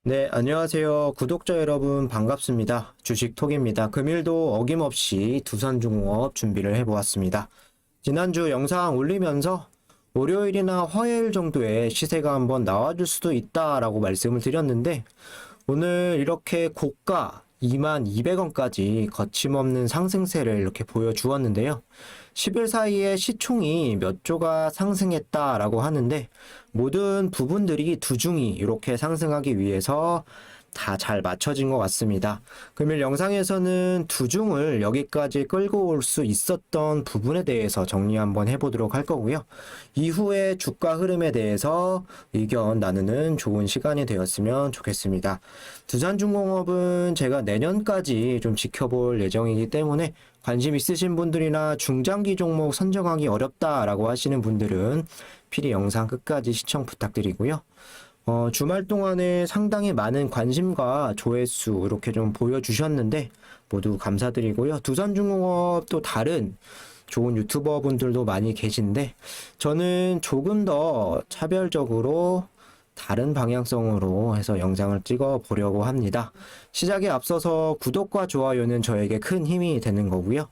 네, 안녕하세요. 구독자 여러분 반갑습니다. 주식톡입니다. 금일도 어김없이 두산중공업 준비를 해보았습니다. 지난주 영상 올리면서 월요일이나 화요일 정도에 시세가 한번 나와줄 수도 있다라고 말씀을 드렸는데 오늘 이렇게 고가 22,200원까지 거침없는 상승세를 이렇게 보여주었는데요. 10일 사이에 시총이 몇 조가 상승했다라고 하는데 모든 부분들이 두중이 이렇게 상승하기 위해서 다 잘 맞춰진 것 같습니다. 금일 영상에서는 두중을 여기까지 끌고 올 수 있었던 부분에 대해서 정리 한번 해보도록 할 거고요. 이후에 주가 흐름에 대해서 의견 나누는 좋은 시간이 되었으면 좋겠습니다. 두산중공업은 제가 내년까지 좀 지켜볼 예정이기 때문에 관심 있으신 분들이나 중장기 종목 선정하기 어렵다라고 하시는 분들은 필히 영상 끝까지 시청 부탁드리고요. 주말 동안에 상당히 많은 관심과 조회수 이렇게 좀 보여주셨는데 모두 감사드리고요. 두산중공업 또 다른 좋은 유튜버 분들도 많이 계신데 저는 조금 더 차별적으로 다른 방향성으로 해서 영상을 찍어 보려고 합니다. 시작에 앞서서 구독과 좋아요는 저에게 큰 힘이 되는 거고요.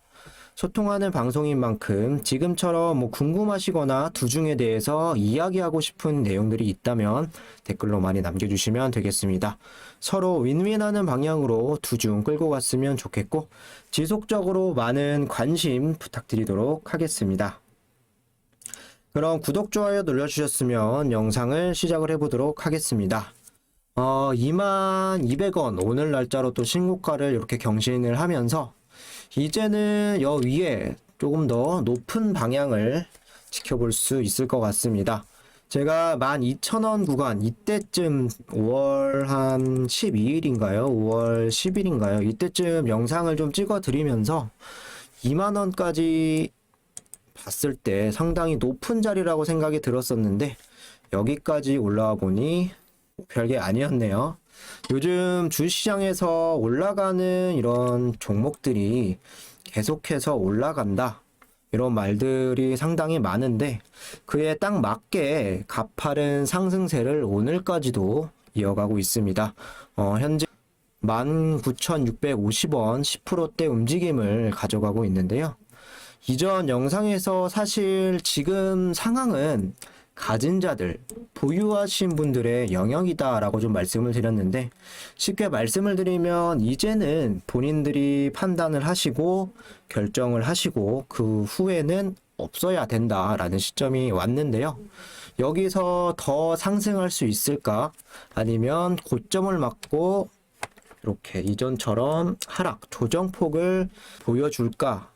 소통하는 방송인 만큼 지금처럼 궁금하시거나 두중에 대해서 이야기하고 싶은 내용들이 있다면 댓글로 많이 남겨주시면 되겠습니다. 서로 윈윈하는 방향으로 두중 끌고 갔으면 좋겠고 지속적으로 많은 관심 부탁드리도록 하겠습니다. 그럼 구독, 좋아요 눌러주셨으면 영상을 시작을 해보도록 하겠습니다. 22,200원 오늘 날짜로 또 신고가를 이렇게 경신을 하면서 이제는 여 위에 조금 더 높은 방향을 지켜볼 수 있을 것 같습니다. 제가 12,000원 구간 이때쯤 5월 한 12일인가요? 5월 10일인가요? 이때쯤 영상을 좀 찍어 드리면서 2만원까지 봤을 때 상당히 높은 자리라고 생각이 들었었는데 여기까지 올라와 보니 별게 아니었네요. 요즘 주시장에서 올라가는 이런 종목들이 계속해서 올라간다 이런 말들이 상당히 많은데 그에 딱 맞게 가파른 상승세를 오늘까지도 이어가고 있습니다. 현재 19,650원 10%대 움직임을 가져가고 있는데요. 이전 영상에서 사실 지금 상황은 가진 자들, 보유하신 분들의 영역이다라고 좀 말씀을 드렸는데 쉽게 말씀을 드리면 이제는 본인들이 판단을 하시고 결정을 하시고 그 후에는 없어야 된다라는 시점이 왔는데요. 여기서 더 상승할 수 있을까? 아니면 고점을 맞고 이렇게 이전처럼 하락, 조정폭을 보여줄까?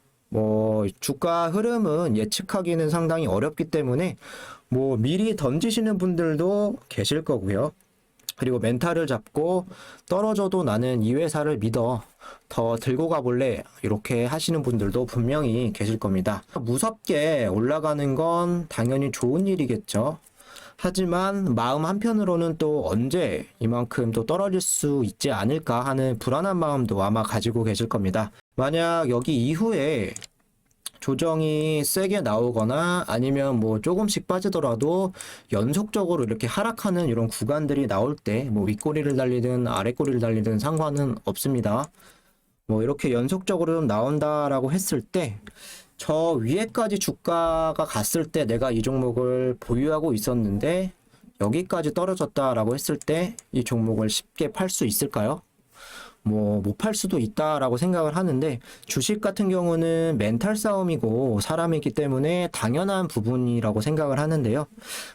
주가 흐름은 예측하기는 상당히 어렵기 때문에 미리 던지시는 분들도 계실 거고요. 그리고 멘탈을 잡고 떨어져도 나는 이 회사를 믿어. 더 들고 가볼래. 이렇게 하시는 분들도 분명히 계실 겁니다. 무섭게 올라가는 건 당연히 좋은 일이겠죠. 하지만 마음 한편으로는 또 언제 이만큼 또 떨어질 수 있지 않을까 하는 불안한 마음도 아마 가지고 계실 겁니다. 만약 여기 이후에 조정이 세게 나오거나 아니면 조금씩 빠지더라도 연속적으로 이렇게 하락하는 이런 구간들이 나올 때 윗꼬리를 달리든 아랫꼬리를 달리든 상관은 없습니다. 이렇게 연속적으로 좀 나온다라고 했을 때 저 위에까지 주가가 갔을 때 내가 이 종목을 보유하고 있었는데 여기까지 떨어졌다라고 했을 때 이 종목을 쉽게 팔 수 있을까요? 못 팔 수도 있다라고 생각을 하는데 주식 같은 경우는 멘탈 싸움이고 사람이기 때문에 당연한 부분이라고 생각을 하는데요.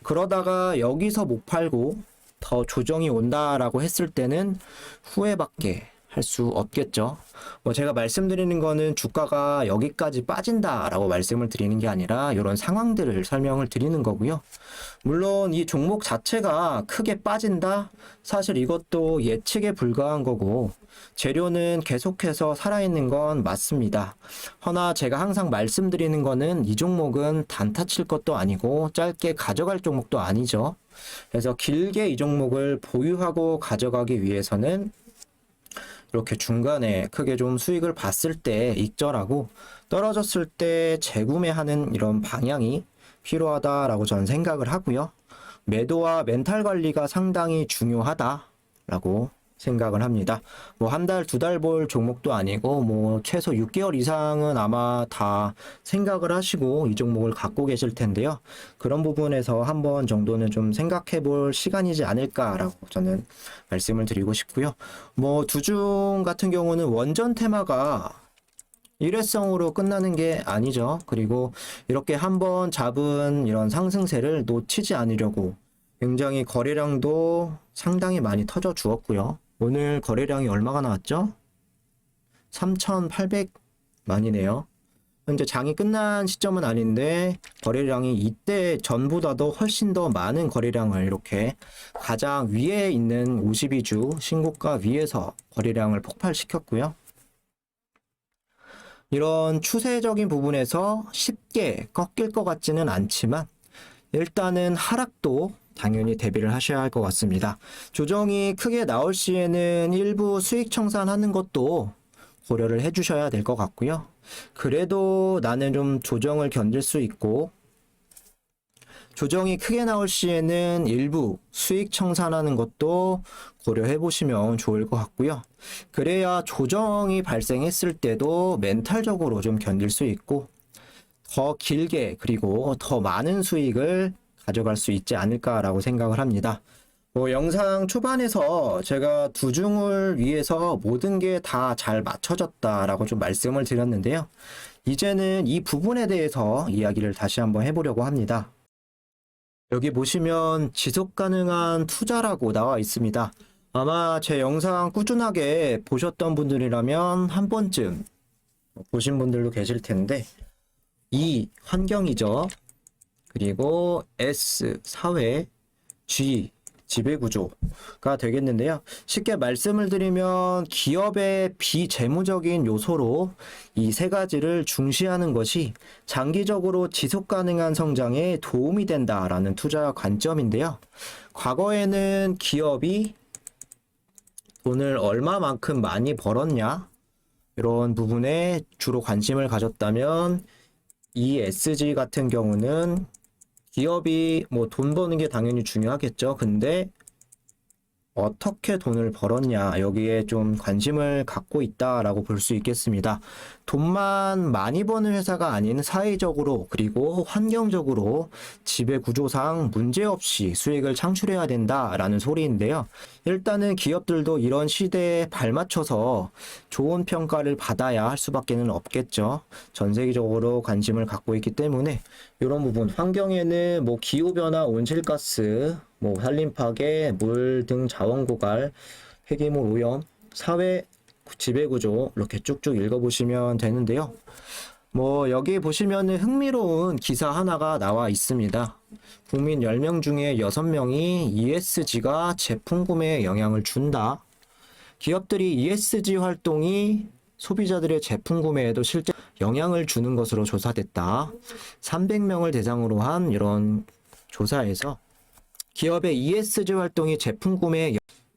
그러다가 여기서 못 팔고 더 조정이 온다라고 했을 때는 후회밖에 할 수 없겠죠. 제가 말씀드리는 거는 주가가 여기까지 빠진다라고 말씀을 드리는 게 아니라 이런 상황들을 설명을 드리는 거고요. 물론 이 종목 자체가 크게 빠진다? 사실 이것도 예측에 불과한 거고 재료는 계속해서 살아있는 건 맞습니다. 허나 제가 항상 말씀드리는 거는 이 종목은 단타 칠 것도 아니고 짧게 가져갈 종목도 아니죠. 그래서 길게 이 종목을 보유하고 가져가기 위해서는 이렇게 중간에 크게 좀 수익을 봤을 때 익절하고 떨어졌을 때 재구매하는 이런 방향이 필요하다라고 저는 생각을 하고요. 매도와 멘탈 관리가 상당히 중요하다. 라고 생각을 합니다. 뭐 한 달, 두 달 볼 종목도 아니고 뭐 최소 6개월 이상은 아마 다 생각을 하시고 이 종목을 갖고 계실 텐데요. 그런 부분에서 한 번 정도는 좀 생각해 볼 시간이지 않을까라고 저는 말씀을 드리고 싶고요. 뭐 두중 같은 경우는 원전 테마가 일회성으로 끝나는 게 아니죠. 그리고 이렇게 한번 잡은 이런 상승세를 놓치지 않으려고 굉장히 거래량도 상당히 많이 터져 주었고요. 오늘 거래량이 얼마가 나왔죠? 3,800만이네요. 현재 장이 끝난 시점은 아닌데 거래량이 이때 전보다도 훨씬 더 많은 거래량을 이렇게 가장 위에 있는 52주 신고가 위에서 거래량을 폭발시켰고요. 이런 추세적인 부분에서 쉽게 꺾일 것 같지는 않지만 일단은 하락도 당연히 대비를 하셔야 할 것 같습니다. 조정이 크게 나올 시에는 일부 수익 청산하는 것도 고려를 해주셔야 될 것 같고요. 그래도 나는 좀 조정을 견딜 수 있고 조정이 크게 나올 시에는 일부 수익 청산하는 것도 고려해 보시면 좋을 것 같고요. 그래야 조정이 발생했을 때도 멘탈적으로 좀 견딜 수 있고 더 길게 그리고 더 많은 수익을 가져갈 수 있지 않을까라고 생각을 합니다. 뭐 영상 초반에서 제가 두중을 위해서 모든 게 다 잘 맞춰졌다라고 좀 말씀을 드렸는데요. 이제는 이 부분에 대해서 이야기를 다시 한번 해보려고 합니다. 여기 보시면 지속 가능한 투자라고 나와 있습니다. 아마 제 영상 꾸준하게 보셨던 분들이라면 한 번쯤 보신 분들도 계실 텐데 E 환경이죠. 그리고 S 사회, G 지배구조가 되겠는데요. 쉽게 말씀을 드리면 기업의 비재무적인 요소로 이 세 가지를 중시하는 것이 장기적으로 지속 가능한 성장에 도움이 된다라는 투자 관점인데요. 과거에는 기업이 돈을 얼마만큼 많이 벌었냐 이런 부분에 주로 관심을 가졌다면 ESG 같은 경우는 기업이 뭐 돈 버는 게 당연히 중요하겠죠. 근데 어떻게 돈을 벌었냐 여기에 좀 관심을 갖고 있다라고 볼 수 있겠습니다. 돈만 많이 버는 회사가 아닌 사회적으로 그리고 환경적으로 지배 구조상 문제없이 수익을 창출해야 된다라는 소리인데요. 일단은 기업들도 이런 시대에 발맞춰서 좋은 평가를 받아야 할 수밖에는 없겠죠. 전 세계적으로 관심을 갖고 있기 때문에 이런 부분 환경에는 뭐 기후변화, 온실가스, 뭐 산림 파괴, 물 등 자원 고갈, 폐기물 오염, 사회 지배구조 이렇게 쭉쭉 읽어보시면 되는데요. 뭐 여기 보시면은 흥미로운 기사 하나가 나와 있습니다. 국민 10명 중에 6명이 ESG가 제품 구매에 영향을 준다. 기업들이 ESG 활동이 소비자들의 제품 구매에도 실제 영향을 주는 것으로 조사됐다. 300명을 대상으로 한 이런 조사에서 기업의 ESG 활동이 제품 구매에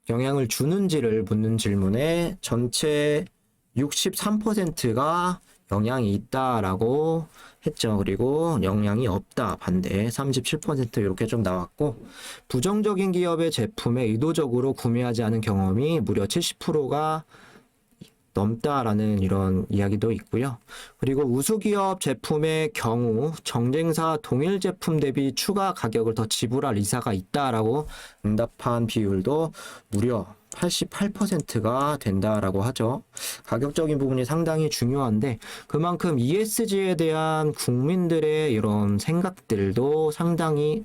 영향을 주는지를 묻는 질문에 전체 63%가 영향이 있다라고 했죠. 그리고 영향이 없다 반대 37% 이렇게 좀 나왔고 부정적인 기업의 제품에 의도적으로 구매하지 않은 경험이 무려 70%가 넘다라는 이런 이야기도 있고요. 그리고 우수기업 제품의 경우 경쟁사 동일 제품 대비 추가 가격을 더 지불할 의사가 있다라고 응답한 비율도 무려 88%가 된다라고 하죠. 가격적인 부분이 상당히 중요한데 그만큼 ESG에 대한 국민들의 이런 생각들도 상당히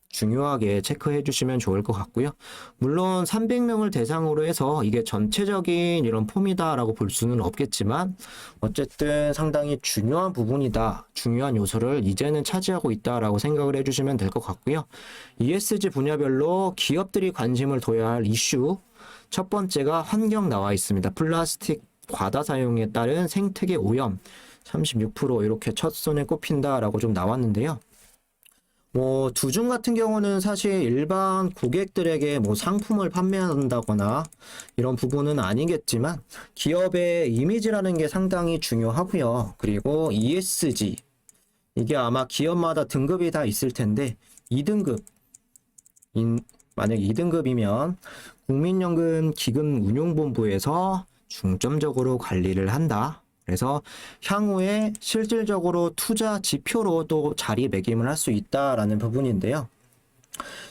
중요하게 체크해 주시면 좋을 것 같고요. 물론 300명을 대상으로 해서 이게 전체적인 이런 폼이다라고 볼 수는 없겠지만 어쨌든 상당히 중요한 부분이다. 중요한 요소를 이제는 차지하고 있다라고 생각을 해주시면 될 것 같고요. ESG 분야별로 기업들이 관심을 둬야 할 이슈 첫 번째가 환경 나와 있습니다. 플라스틱 과다 사용에 따른 생태계 오염 36% 이렇게 첫 손에 꼽힌다라고 좀 나왔는데요. 뭐 두중 같은 경우는 사실 일반 고객들에게 뭐 상품을 판매한다거나 이런 부분은 아니겠지만 기업의 이미지라는 게 상당히 중요하고요. 그리고 ESG 이게 아마 기업마다 등급이 다 있을 텐데 2등급 만약 2등급이면 국민연금 기금운용본부에서 중점적으로 관리를 한다. 그래서 향후에 실질적으로 투자 지표로도 자리매김을 할 수 있다라는 부분인데요.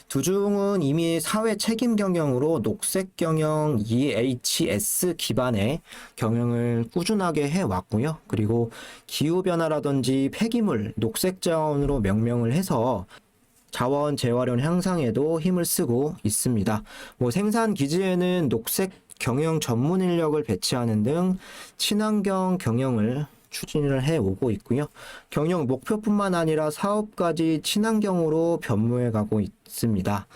두중은 이미 사회 책임 경영으로 녹색 경영 EHS 기반의 경영을 꾸준하게 해왔고요. 그리고 기후변화라든지 폐기물, 녹색 자원으로 명명을 해서 자원 재활용 향상에도 힘을 쓰고 있습니다. 생산 기지에는 녹색 경영 전문 인력을 배치하는 등 친환경 경영을 추진을 해오고 있고요. 경영 목표뿐만 아니라 사업까지 친환경으로 변모해 가고 있습니다.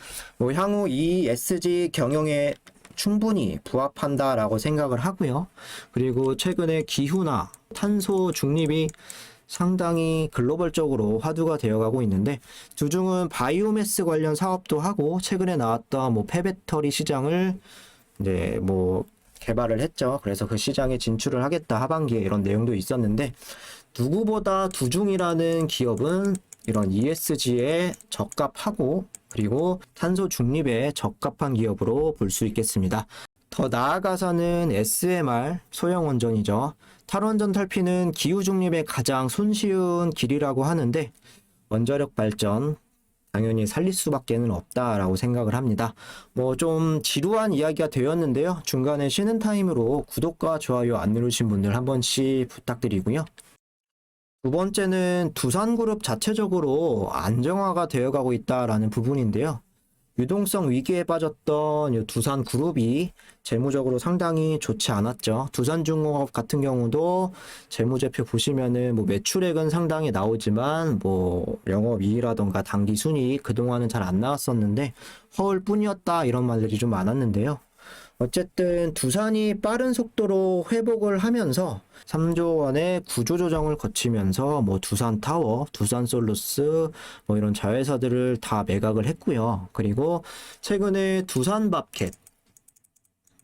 향후 ESG 경영에 충분히 부합한다라고 생각을 하고요. 그리고 최근에 기후나 탄소 중립이 상당히 글로벌적으로 화두가 되어가고 있는데 두중은 바이오매스 관련 사업도 하고 최근에 나왔던 폐배터리 시장을 이제 개발을 했죠. 그래서 그 시장에 진출을 하겠다 하반기에 이런 내용도 있었는데 누구보다 두중이라는 기업은 이런 ESG에 적합하고 그리고 탄소 중립에 적합한 기업으로 볼 수 있겠습니다. 더 나아가서는 SMR 소형 원전이죠. 탈원전 탈피는 기후 중립의 가장 손쉬운 길이라고 하는데 원자력 발전 당연히 살릴 수밖에는 없다라고 생각을 합니다. 좀 지루한 이야기가 되었는데요. 중간에 쉬는 타임으로 구독과 좋아요 안 누르신 분들 한 번씩 부탁드리고요. 두 번째는 두산그룹 자체적으로 안정화가 되어가고 있다라는 부분인데요. 유동성 위기에 빠졌던 이 두산그룹이 재무적으로 상당히 좋지 않았죠. 두산중공업 같은 경우도 재무제표 보시면은 매출액은 상당히 나오지만 영업이익이라던가 당기순이익 그동안은 잘 안 나왔었는데 허울 뿐이었다 이런 말들이 좀 많았는데요. 어쨌든 두산이 빠른 속도로 회복을 하면서 3조 원의 구조조정을 거치면서 두산타워, 두산솔루스 이런 자회사들을 다 매각을 했고요. 그리고 최근에 두산밥켓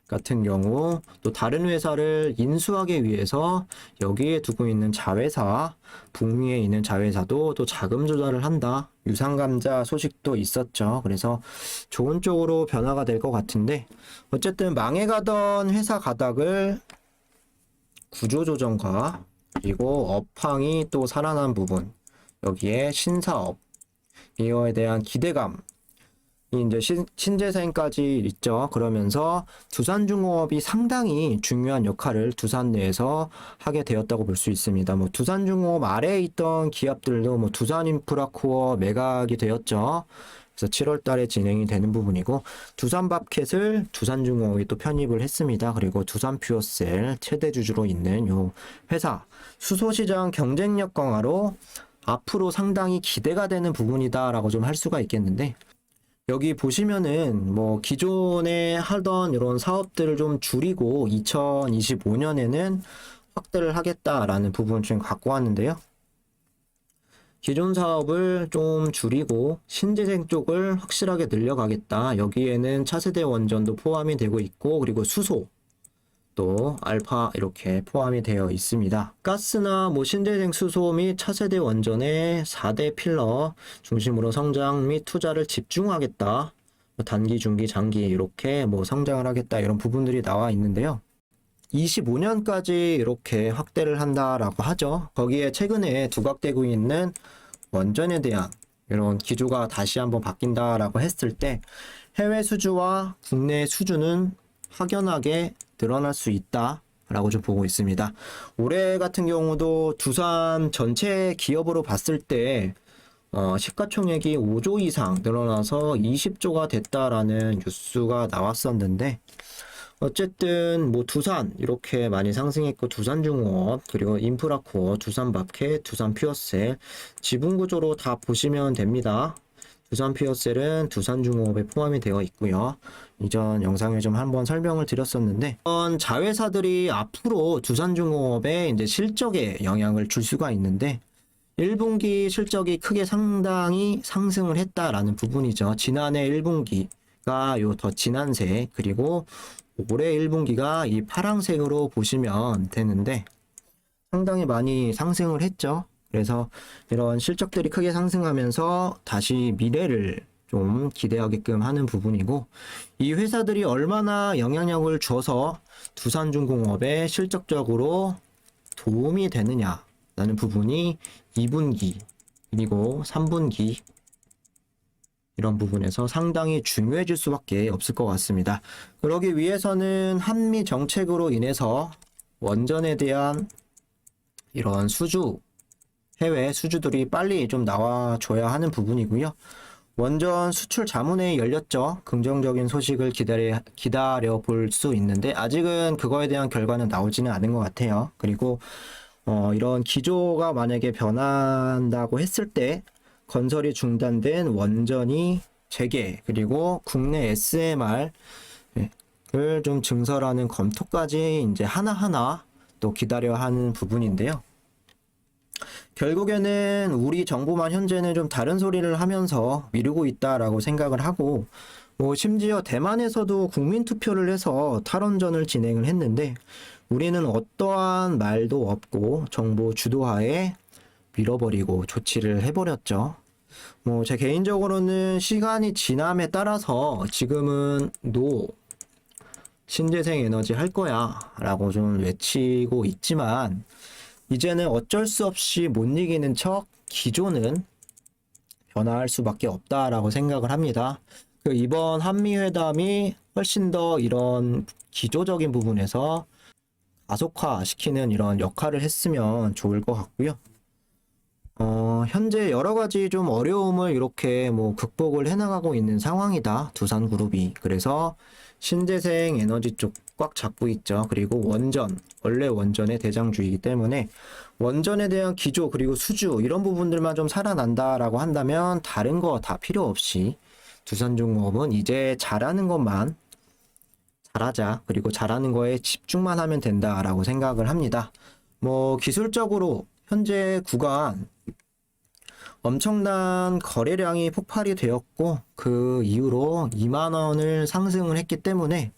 같은 경우 또 다른 회사를 인수하기 위해서 여기에 두고 있는 자회사, 북미에 있는 자회사도 또 자금 조달을 한다. 유상감자 소식도 있었죠. 그래서 좋은 쪽으로 변화가 될 것 같은데 어쨌든 망해가던 회사 가닥을 구조조정과 그리고 업황이 또 살아난 부분 여기에 신사업 이거에 대한 기대감 이제 신재생까지 있죠. 그러면서 두산중공업이 상당히 중요한 역할을 두산 내에서 하게 되었다고 볼 수 있습니다. 두산중공업 아래에 있던 기업들도 두산인프라코어 매각이 되었죠. 그래서 7월 달에 진행이 되는 부분이고 두산밥켓을 두산중공업이 또 편입을 했습니다. 그리고 두산퓨어셀 최대 주주로 있는 요 회사 수소시장 경쟁력 강화로 앞으로 상당히 기대가 되는 부분이다라고 좀 할 수가 있겠는데 여기 보시면은 기존에 하던 이런 사업들을 좀 줄이고 2025년에는 확대를 하겠다라는 부분을 좀 갖고 왔는데요. 기존 사업을 좀 줄이고 신재생 쪽을 확실하게 늘려가겠다. 여기에는 차세대 원전도 포함이 되고 있고 그리고 수소 또 알파 이렇게 포함이 되어 있습니다. 가스나 신재생 수소 및 차세대 원전의 4대 필러 중심으로 성장 및 투자를 집중하겠다. 단기, 중기, 장기 이렇게 성장을 하겠다 이런 부분들이 나와 있는데요. 25년까지 이렇게 확대를 한다라고 하죠. 거기에 최근에 두각되고 있는 원전에 대한 이런 기조가 다시 한번 바뀐다라고 했을 때 해외 수주와 국내 수주는 확연하게 늘어날 수 있다라고 좀 보고 있습니다. 올해 같은 경우도 두산 전체 기업으로 봤을 때 시가총액이 5조 이상 늘어나서 20조가 됐다라는 뉴스가 나왔었는데 어쨌든 두산 이렇게 많이 상승했고 두산중공업 그리고 인프라코어, 두산밥켓, 두산퓨어셀 지분구조로 다 보시면 됩니다. 두산퓨어셀은 두산중공업에 포함이 되어 있고요. 이전 영상에 좀 한번 설명을 드렸었는데 이런 자회사들이 앞으로 두산중공업에 이제 실적에 영향을 줄 수가 있는데 1분기 실적이 크게 상당히 상승을 했다라는 부분이죠. 지난해 1분기가 요 더 진한색 그리고 올해 1분기가 이 파랑색으로 보시면 되는데 상당히 많이 상승을 했죠. 그래서 이런 실적들이 크게 상승하면서 다시 미래를 좀 기대하게끔 하는 부분이고, 이 회사들이 얼마나 영향력을 줘서 두산중공업에 실적적으로 도움이 되느냐라는 부분이 2분기 그리고 3분기 이런 부분에서 상당히 중요해질 수밖에 없을 것 같습니다. 그러기 위해서는 한미 정책으로 인해서 원전에 대한 이런 수주, 해외 수주들이 빨리 좀 나와줘야 하는 부분이고요. 원전 수출 자문회의 열렸죠. 긍정적인 소식을 기다려 볼 수 있는데 아직은 그거에 대한 결과는 나오지는 않은 것 같아요. 그리고 이런 기조가 만약에 변한다고 했을 때 건설이 중단된 원전이 재개 그리고 국내 SMR을 좀 증설하는 검토까지 이제 하나하나 또 기다려야 하는 부분인데요. 결국에는 우리 정부만 현재는 좀 다른 소리를 하면서 미루고 있다라고 생각을 하고, 심지어 대만에서도 국민투표를 해서 탈원전을 진행을 했는데 우리는 어떠한 말도 없고 정부 주도하에 밀어버리고 조치를 해버렸죠. 제 개인적으로는 시간이 지남에 따라서 지금은 노 신재생 에너지 할 거야 라고 좀 외치고 있지만 이제는 어쩔 수 없이 못 이기는 척 기조는 변화할 수밖에 없다라고 생각을 합니다. 이번 한미회담이 훨씬 더 이런 기조적인 부분에서 가속화시키는 이런 역할을 했으면 좋을 것 같고요. 현재 여러 가지 좀 어려움을 이렇게 극복을 해나가고 있는 상황이다. 두산그룹이. 그래서 신재생 에너지 쪽 꽉 잡고 있죠. 그리고 원래 원전의 대장주이기 때문에 원전에 대한 기조 그리고 수주 이런 부분들만 좀 살아난다라고 한다면 다른 거 다 필요 없이 두산중공업은 이제 잘하는 것만 잘하자. 그리고 잘하는 거에 집중만 하면 된다라고 생각을 합니다. 기술적으로 현재 구간 엄청난 거래량이 폭발이 되었고 그 이후로 2만 원을 상승을 했기 때문에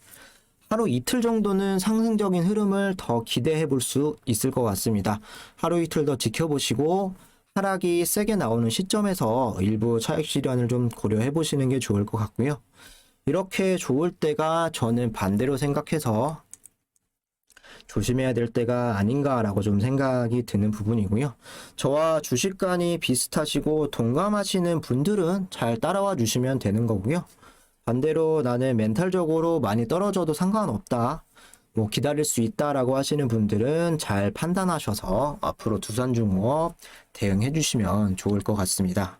하루 이틀 정도는 상승적인 흐름을 더 기대해 볼 수 있을 것 같습니다. 하루 이틀 더 지켜보시고 하락이 세게 나오는 시점에서 일부 차익 실현을 좀 고려해 보시는 게 좋을 것 같고요. 이렇게 좋을 때가 저는 반대로 생각해서 조심해야 될 때가 아닌가라고 좀 생각이 드는 부분이고요. 저와 주식관이 비슷하시고 동감하시는 분들은 잘 따라와 주시면 되는 거고요. 반대로 나는 멘탈적으로 많이 떨어져도 상관없다. 기다릴 수 있다라고 하시는 분들은 잘 판단하셔서 앞으로 두산중공업 대응해 주시면 좋을 것 같습니다.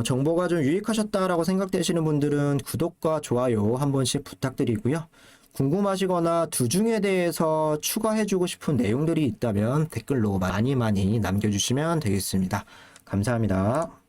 정보가 좀 유익하셨다라고 생각되시는 분들은 구독과 좋아요 한 번씩 부탁드리고요. 궁금하시거나 두중에 대해서 추가해주고 싶은 내용들이 있다면 댓글로 많이 남겨주시면 되겠습니다. 감사합니다.